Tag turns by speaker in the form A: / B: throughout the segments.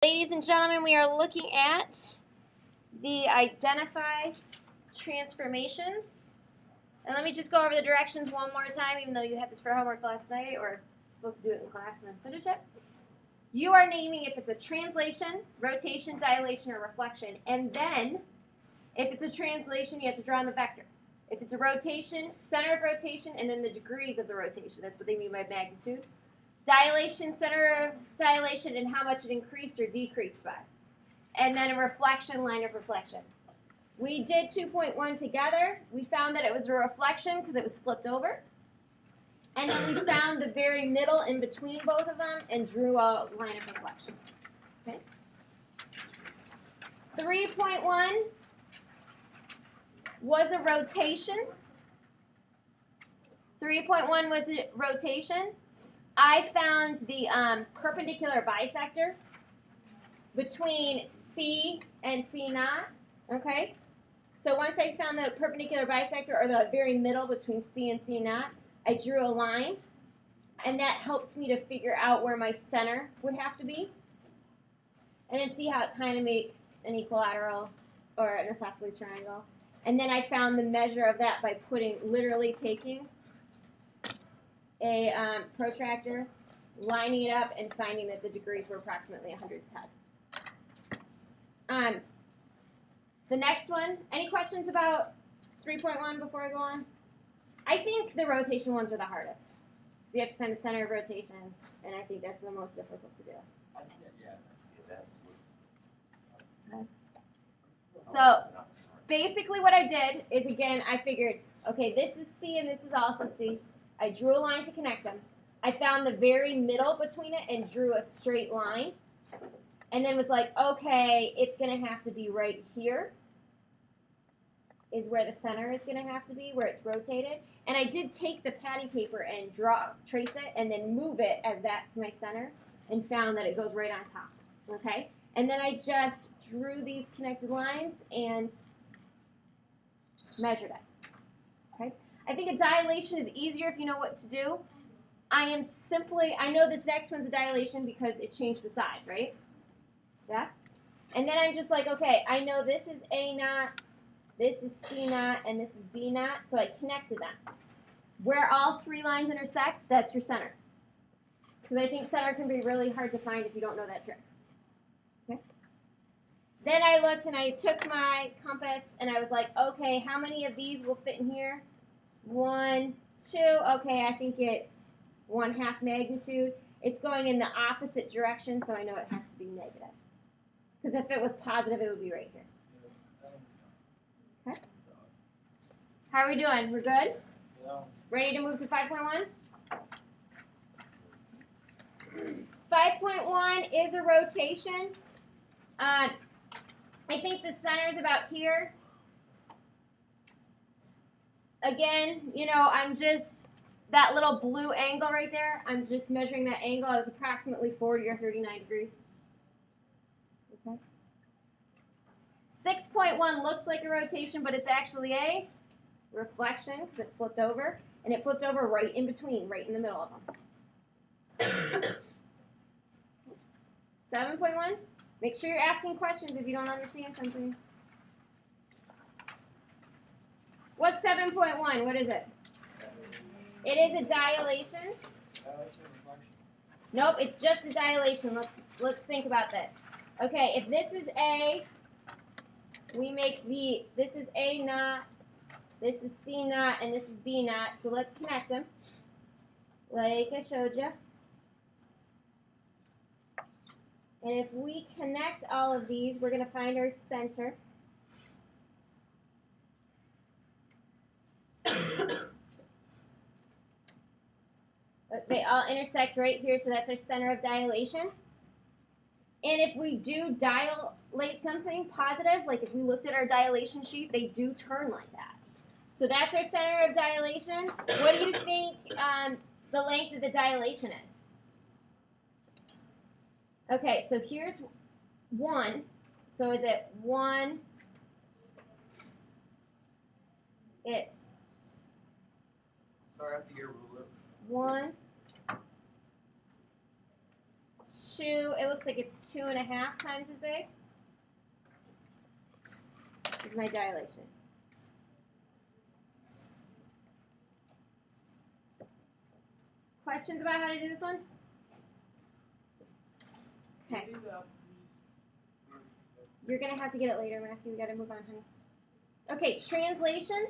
A: Ladies and gentlemen, we are looking at the identify transformations. And let me just go over the directions one more time, even though you had this for homework last night or supposed to do it in class and then finish it. You are naming if it's a translation, rotation, dilation, or reflection. And then, if it's a translation, you have to draw on the vector. If it's a rotation, center of rotation, and then the degrees of the rotation. That's what they mean by magnitude. Dilation, center of dilation, and how much it increased or decreased by. And then a reflection, line of reflection. We did 2.1 together. We found that it was a reflection because it was flipped over. And then we found the very middle in between both of them and drew a line of reflection. Okay. 3.1 was a rotation. 3.1 was a rotation. I found the perpendicular bisector between C and C naught, okay? So once I found the perpendicular bisector, or the very middle between C and C naught, I drew a line, and that helped me to figure out where my center would have to be. And then see how it kind of makes an equilateral or an isosceles triangle. And then I found the measure of that by literally taking a protractor, lining it up, and finding that the degrees were approximately 110. The next one, any questions about 3.1 before I go on? I think the rotation ones are the hardest. So you have to find the center of rotation, and I think that's the most difficult to do. Okay. So basically what I did is, again, I figured, okay, this is C and this is also C. I drew a line to connect them. I found the very middle between it and drew a straight line. And then was like, okay, it's going to have to be right here is where the center is going to have to be, where it's rotated. And I did take the patty paper and trace it, and then move it as that's my center, and found that it goes right on top. Okay? And then I just drew these connected lines and measured it. Okay? I think a dilation is easier if you know what to do. I know this next one's a dilation because it changed the size, right? Yeah? And then I'm just like, okay, I know this is A naught, this is C naught, and this is B naught, so I connected them. Where all three lines intersect, that's your center. Because I think center can be really hard to find if you don't know that trick. Okay? Then I looked and I took my compass and I was like, okay, how many of these will fit in here? 1, 2, okay, I think it's 1/2 magnitude. It's going in the opposite direction, so I know it has to be negative. Because if it was positive, it would be right here. Okay. How are we doing? We're good?
B: Yeah.
A: Ready to move to 5.1? 5.1 is a rotation. I think the center is about here. Again, I'm just, that little blue angle right there, I'm just measuring that angle as approximately 40 or 39 degrees. Okay. 6.1 looks like a rotation, but it's actually a reflection because it flipped over. And it flipped over right in between, right in the middle of them. 7.1, make sure you're asking questions if you don't understand something. What's 7.1? What is it? It is a dilation. Nope, it's just a dilation. Let's think about this. Okay, if this is A, we make this is A naught, this is C naught, and this is B naught. So let's connect them, like I showed you. And if we connect all of these, we're going to find our center. They all intersect right here, so that's our center of dilation. And if we do dilate something positive, like if we looked at our dilation sheet, they do turn like that. So that's our center of dilation. What do you think the length of the dilation is? Okay, so here's 1. So is it 1? It's
B: Sorry, I have to get a ruler.
A: 1, it looks like it's 2.5 times as big. This is my dilation. Questions about how to do this one? Okay. You're going to have to get it later, Matthew. We got to move on, honey. Okay, translation.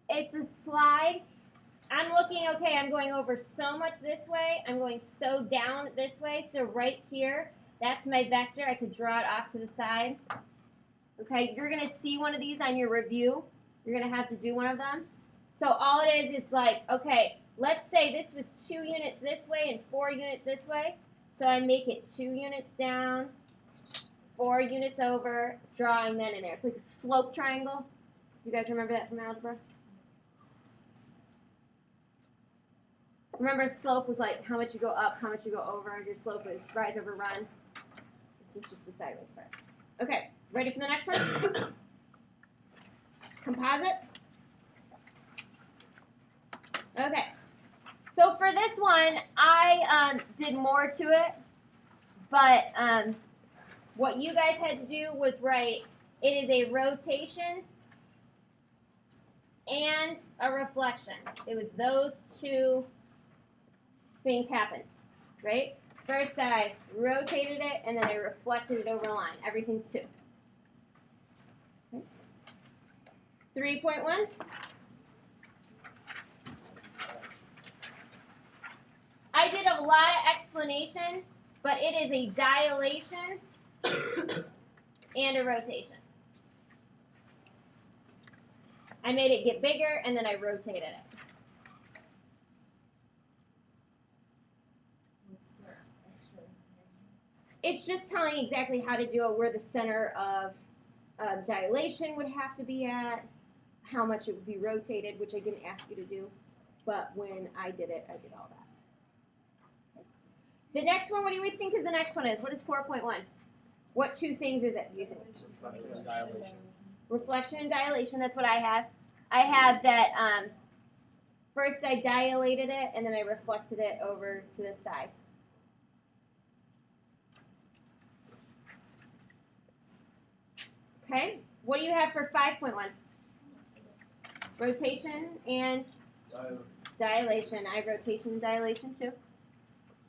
A: It's a slide. I'm looking, okay, I'm going over so much this way. I'm going so down this way. So right here, that's my vector. I could draw it off to the side. Okay, you're going to see one of these on your review. You're going to have to do one of them. So all it is, it's like, okay, let's say this was 2 units this way and 4 units this way. So I make it 2 units down, 4 units over, drawing that in there. It's like a slope triangle. Do you guys remember that from algebra? Remember, slope was like how much you go up, how much you go over. Your slope is rise over run. This is just the sideways part. Okay, ready for the next one? Composite. Okay, so for this one, I did more to it, but what you guys had to do was write, it is a rotation and a reflection. It was those two things happened, right? First I rotated it, and then I reflected it over a line. Everything's 2. Okay. 3.1. I did a lot of explanation, but it is a dilation and a rotation. I made it get bigger, and then I rotated it. It's just telling exactly how to do it, where the center of dilation would have to be at, how much it would be rotated, which I didn't ask you to do, but when I did it, I did all that. Okay. The next one, what do we think is the next one is? What is 4.1? What 2 things is it, do you think?
B: Reflection and dilation.
A: Reflection and dilation, that's what I have. I have that first I dilated it, and then I reflected it over to the side. Okay, what do you have for 5.1? Rotation and dilation. I have rotation and dilation too.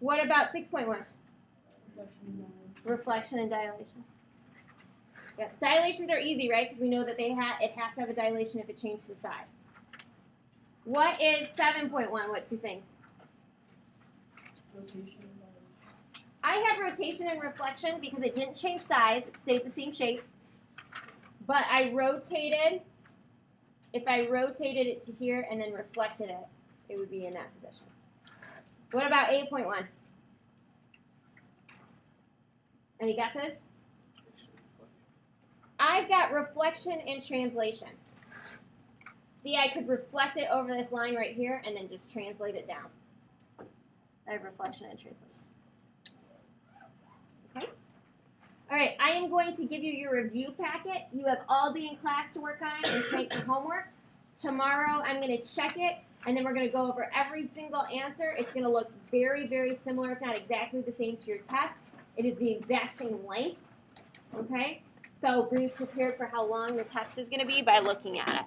A: What about 6.1? Reflection and dilation. Yeah, dilations are easy, right? Because we know that it has to have a dilation if it changed the size. What is 7.1? What 2 things?
C: Rotation.
A: I have rotation and reflection because it didn't change size. It stayed the same shape. But I rotated, if I rotated it to here and then reflected it, it would be in that position. What about 8.1? Any guesses? I've got reflection and translation. See, I could reflect it over this line right here and then just translate it down. I have reflection and translation. Okay? All right, I am going to give you your review packet. You have all day in class to work on and make the homework. Tomorrow, I'm going to check it, and then we're going to go over every single answer. It's going to look very, very similar, if not exactly the same to your test. It is the exact same length, okay? So be prepared for how long the test is going to be by looking at it.